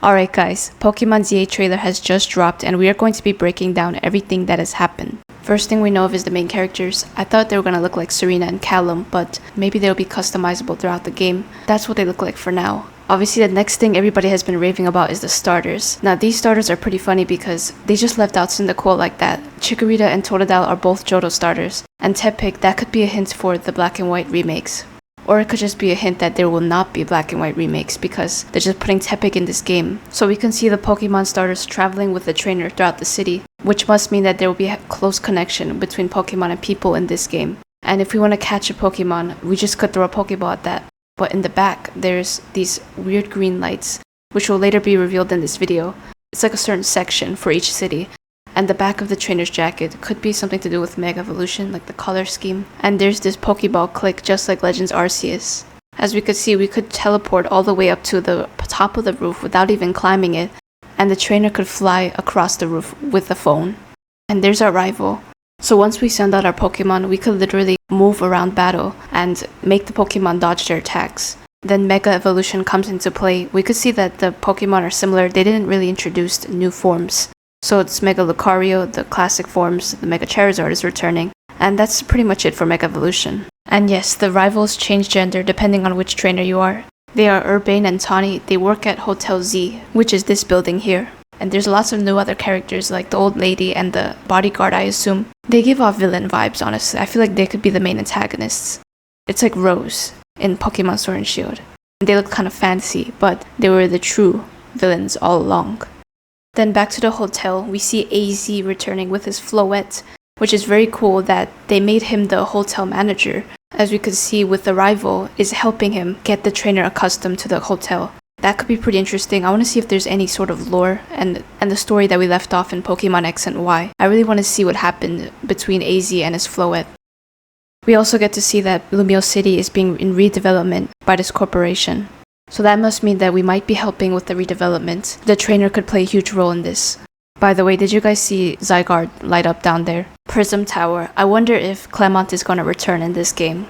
Alright guys, Pokemon ZA trailer has just dropped and we are going to be breaking down everything that has happened. First thing we know of is the main characters. I thought they were going to look like Serena and Callum, but maybe they'll be customizable throughout the game. That's what they look like for now. Obviously the next thing everybody has been raving about is the starters. Now these starters are pretty funny because they just left out Cyndaquil like that. Chikorita and Totodile are both Johto starters. And Tepig, that could be a hint for the Black and White remakes. Or it could just be a hint that there will not be Black and White remakes because they're just putting Tepig in this game. So we can see the Pokemon starters traveling with the trainer throughout the city, which must mean that there will be a close connection between Pokemon and people in this game. And if we want to catch a Pokemon, we just could throw a Pokeball at that. But in the back, there's these weird green lights, which will later be revealed in this video. It's like a certain section for each city. And the back of the trainer's jacket could be something to do with Mega Evolution, like the color scheme. And there's this Pokeball click just like Legends Arceus. As we could see, we could teleport all the way up to the top of the roof without even climbing it. And the trainer could fly across the roof with the phone. And there's our rival. So once we send out our Pokemon, we could literally move around battle and make the Pokemon dodge their attacks. Then Mega Evolution comes into play. We could see that the Pokemon are similar. They didn't really introduce new forms. So it's Mega Lucario, the classic forms, the Mega Charizard is returning. And that's pretty much it for Mega Evolution. And yes, the rivals change gender depending on which trainer you are. They are Urbane and Tawny. They work at Hotel Z, which is this building here. And there's lots of new other characters like the old lady and the bodyguard, I assume. They give off villain vibes, honestly. I feel like they could be the main antagonists. It's like Rose in Pokemon Sword and Shield. They look kind of fancy, but they were the true villains all along. Then back to the hotel, we see AZ returning with his Floette, which is very cool that they made him the hotel manager. As we could see with the rival, is helping him get the trainer accustomed to the hotel. That could be pretty interesting. I want to see if there's any sort of lore and the story that we left off in Pokemon X and Y. I really want to see what happened between AZ and his Floette. We also get to see that Lumio City is being in redevelopment by this corporation. So that must mean that we might be helping with the redevelopment. The trainer could play a huge role in this. By the way, did you guys see Zygarde light up down there? Prism Tower. I wonder if Clemont is going to return in this game.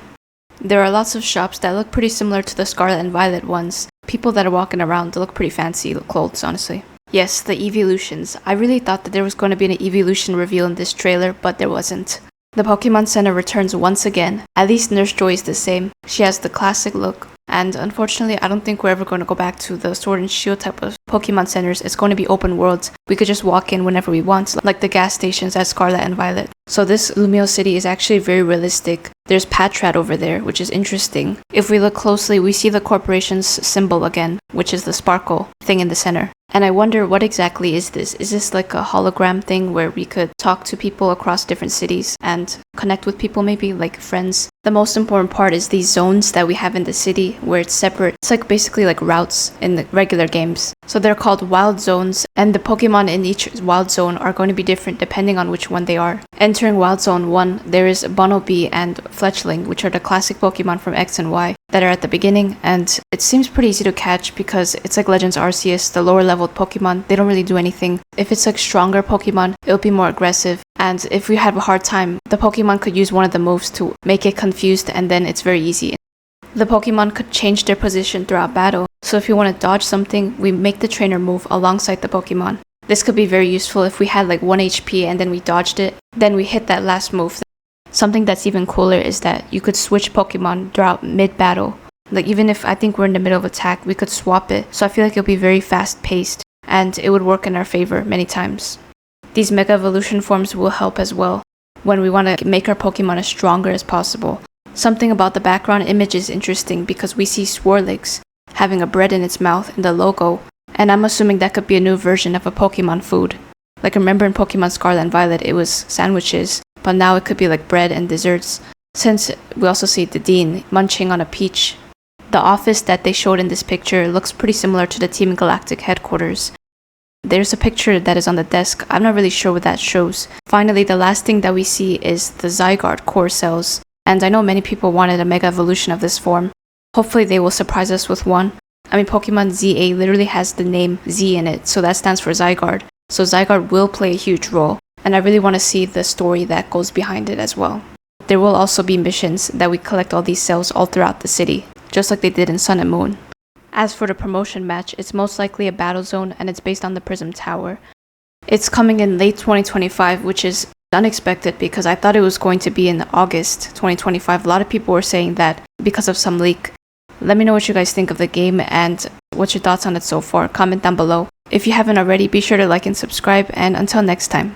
There are lots of shops that look pretty similar to the Scarlet and Violet ones. People that are walking around, they look pretty fancy clothes, honestly. Yes, the evolutions. I really thought that there was going to be an evolution reveal in this trailer, but there wasn't. The Pokemon Center returns once again. At least Nurse Joy is the same. She has the classic look. And unfortunately, I don't think we're ever going to go back to the Sword and Shield type of Pokemon centers. It's going to be open worlds. We could just walk in whenever we want, like the gas stations at Scarlet and Violet. So this Lumio City is actually very realistic. There's Patrat over there, which is interesting. If we look closely, we see the corporation's symbol again, which is the sparkle thing in the center. And I wonder, what exactly is this? Is this like a hologram thing where we could talk to people across different cities and connect with people, maybe like friends? The most important part is these zones that we have in the city where it's separate. It's like basically like routes in the regular games. So they're called wild zones, and the Pokemon in each wild zone are going to be different depending on which one they are. Entering Wild Zone 1, there is Bunnelby and Fletchling, which are the classic Pokemon from X and Y that are at the beginning, and it seems pretty easy to catch because it's like Legends Arceus, the lower leveled Pokemon, they don't really do anything. If it's like stronger Pokemon, it'll be more aggressive, and if we have a hard time, the Pokemon could use one of the moves to make it confused, and then it's very easy. The Pokemon could change their position throughout battle, so if you want to dodge something, we make the trainer move alongside the Pokemon. This could be very useful if we had like 1 HP and then we dodged it, then we hit that last move. Something that's even cooler is that you could switch Pokemon throughout mid-battle. Like even if I think we're in the middle of attack, we could swap it. So I feel like it'll be very fast-paced and it would work in our favor many times. These Mega Evolution forms will help as well when we want to make our Pokemon as stronger as possible. Something about the background image is interesting because we see Swirlix having a bread in its mouth in the logo. And I'm assuming that could be a new version of a Pokemon food. Like remember in Pokemon Scarlet and Violet it was sandwiches, but now it could be like bread and desserts. Since we also see the Dean munching on a peach. The office that they showed in this picture looks pretty similar to the Team Galactic headquarters. There's a picture that is on the desk. I'm not really sure what that shows. Finally, the last thing that we see is the Zygarde core cells. And I know many people wanted a Mega Evolution of this form. Hopefully they will surprise us with one. I mean, Pokemon ZA literally has the name Z in it, so that stands for Zygarde. So Zygarde will play a huge role, and I really want to see the story that goes behind it as well. There will also be missions that we collect all these cells all throughout the city, just like they did in Sun and Moon. As for the promotion match, it's most likely a battle zone and it's based on the Prism Tower. It's coming in late 2025, which is unexpected because I thought it was going to be in August 2025. A lot of people were saying that because of some leak. Let me know what you guys think of the game and what's your thoughts on it so far. Comment down below. If you haven't already, be sure to like and subscribe, and until next time.